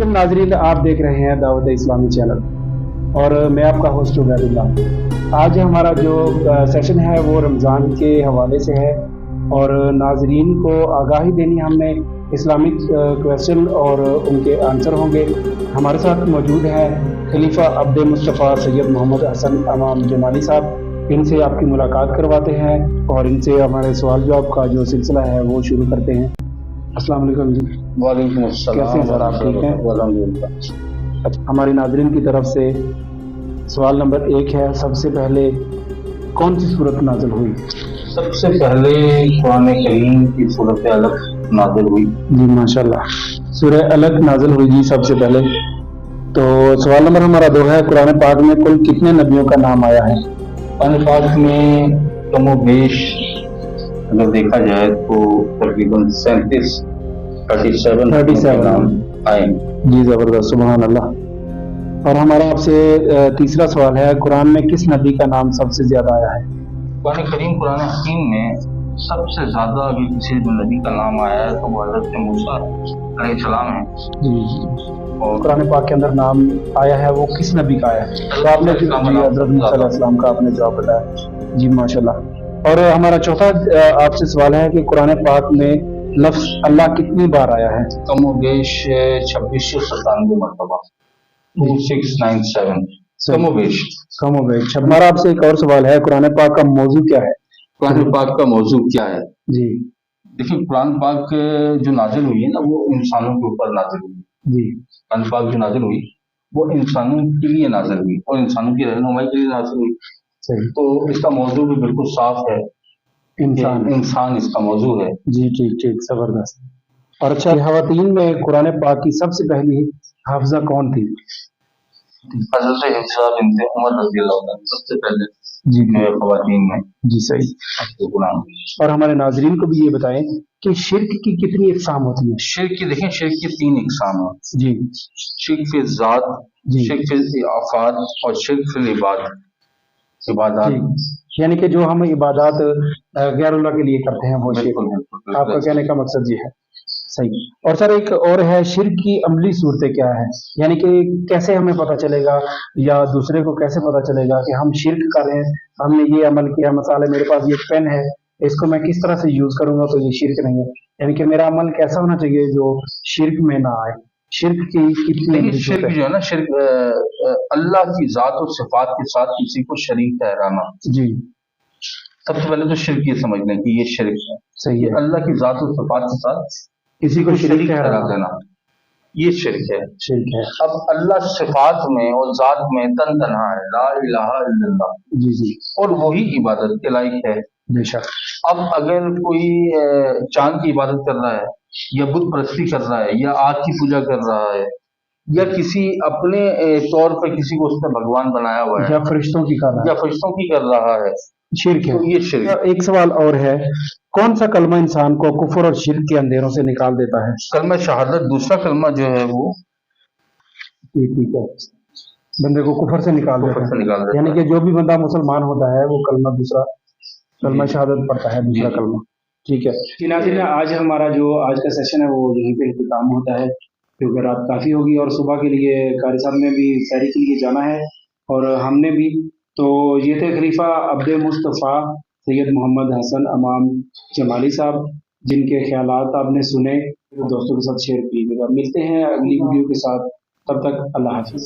अस्सलाम नाजरीन, आप देख रहे हैं दावत इस्लामी चैनल और मैं आपका होस्ट उबैदुल्लाह। आज हमारा जो सेशन है वो रमज़ान के हवाले से है और नाजरीन को आगाही देनी हमने इस्लामिक क्वेश्चन और उनके आंसर होंगे। हमारे साथ मौजूद है खलीफा अब्दे मुस्तफ़ा सैयद मोहम्मद हसन अमाम जमाली साहब। इनसे आपकी मुलाकात करवाते हैं और इनसे हमारे सवाल जवाब का जो सिलसिला है वो शुरू करते हैं। अस्सलाम वालेकुम जी। वालेकुम अस्सलाम। कैसे हैं सर, आप ठीक हैं? अल्हम्दुलिल्लाह। अच्छा, हमारी नाज़रीन की तरफ से सवाल नंबर 1 है, सबसे पहले कौन सी सूरत नाज़िल हुई? सबसे पहले कुरान करीम की सूरत अलग नाज़िल हुई। जी माशाल्लाह, सूरह अलग नाज़िल हुई जी सबसे पहले। तो सवाल नंबर हमारा 2 है, कुरान पाक में कुल कितने नबियों का नाम आया है? कुरान पाक में कमोबेश अगर देखा जाए तो तकरीबन 37 नाम आए। जी ज़बरदस्त, सुभान अल्लाह। और हमारा आपसे तीसरा सवाल है, कुरान में किस नबी का नाम सबसे ज्यादा आया है? कुरान करीम कुरान हकीम में सबसे ज्यादा अगर किसी नबी का नाम आया है तो वो हज़रत मूसा अलैहिस्सलाम है। जी, और कुरान पाक के अंदर नाम आया है वो किस नबी का आया है? तो आपने जी हज़रत मूसा अलैहिस्सलाम का आपने जवाब बताया जी माशाल्लाह। और हमारा चौथा आपसे सवाल है कि कुरान पाक में लफ्ज अल्लाह कितनी बार आया है? कमोबेश 2697 मरतबा, 2697 कमोबेश। कमोबेश। हमारा आपसे एक और सवाल है, कुरान पाक का मौजू क्या है? कुरान पाक का मौजू क्या है? जी देखिए, कुरान पाक जो नाजिल हुई है ना वो इंसानों के ऊपर नाजिल हुई। जी कुरान पाक जो नाजिल हुई वो इंसानों के लिए नाजिल हुई और इंसानों की रहनुमाई के लिए नाजिल हुई। सही। तो इसका मौजू भी बिल्कुल साफ है, इंसान इसका मौजू है। जी ठीक ठीक, जबरदस्त। और अच्छा, खवातीन में कुरान पाक की सबसे पहली हाफिजा कौन थी? हज़रत हिफ्सा बिन्ते उमर रज़ियल्लाहु अन्हा सबसे पहले जी खवातीन में जी सही। आपको गुलाम। और हमारे नाजरीन को भी ये बताएं कि शिर्क की कितनी इकसाम होती है? शिर्क की देखें, शिर्क की 3 इकसाम है जी शिर्क फिल ज़ात, जी शिर्क फिल आफात और शिर्क फिल इबादत। यानी कि जो हम इबादत गैरुल्लाह के लिए करते हैं वो शिर्क। बिल्कुल बिल्कुल आपका कहने का मकसद ये है, सही। और सर एक और है, शिर्क की अमली सूरतें क्या है? यानी कि कैसे हमें पता चलेगा या दूसरे को कैसे पता चलेगा कि हम शिर्क कर रहे हैं? हमने ये अमल किया, मिसाल है मेरे पास ये पेन है, इसको मैं किस तरह से यूज करूंगा तो ये शिर्क नहीं है। यानी कि मेरा अमल कैसा होना चाहिए जो शिर्क में ना आए? शिर्क की कितनी देखिए, शिर्क जो है ना, शिर्क अल्लाह की जात और सिफात के साथ किसी को शरीक ठहराना। जी सबसे पहले तो शिर्क ये समझ लें कि ये शिर्क है, सही है। अल्लाह की जात और सिफात के साथ किसी को शरीक ठहरा देना, ये शिर्क है। शिर्क है। अब अल्लाह सिफात में और जात में तन तन्हा है, ला इलाहा इल्लल्लाह, जी जी, और वही इबादत के लायक है। बेशक। अब अगर कोई चांद की इबादत कर रहा है या बुत परस्ती कर रहा है या आग की पूजा कर रहा है या किसी अपने तौर पर किसी को उसने भगवान बनाया हुआ है या फरिश्तों की कर रहा है, शिर्क है। तो ये शिर्क। एक सवाल और है, कौन सा कलमा इंसान को कुफर और शिर्क के अंधेरों से निकाल देता है? कलमा शहादत, दूसरा कलमा जो है वो ठीक है, बंदे को कुफर से निकाल देता है। यानी कि जो भी बंदा मुसलमान होता है वो कलमा दूसरा कलमा शहादत पढ़ता है, दूसरा कलमा। ठीक है जी नाज़रीन, आज हमारा जो आज का सेशन है वो यहीं पे इख्तिताम होता है क्योंकि रात काफ़ी होगी और सुबह के लिए कारी साहब ने भी सैरी के लिए जाना है और हमने भी। तो ये थे खलीफा अब्दे मुस्तफ़ा सैयद मोहम्मद हसन अमाम जमाली साहब, जिनके ख्यालात आपने सुने, दोस्तों के साथ शेयर कीजिएगा। मिलते हैं अगली वीडियो के साथ, तब तक अल्लाह हाफिज़।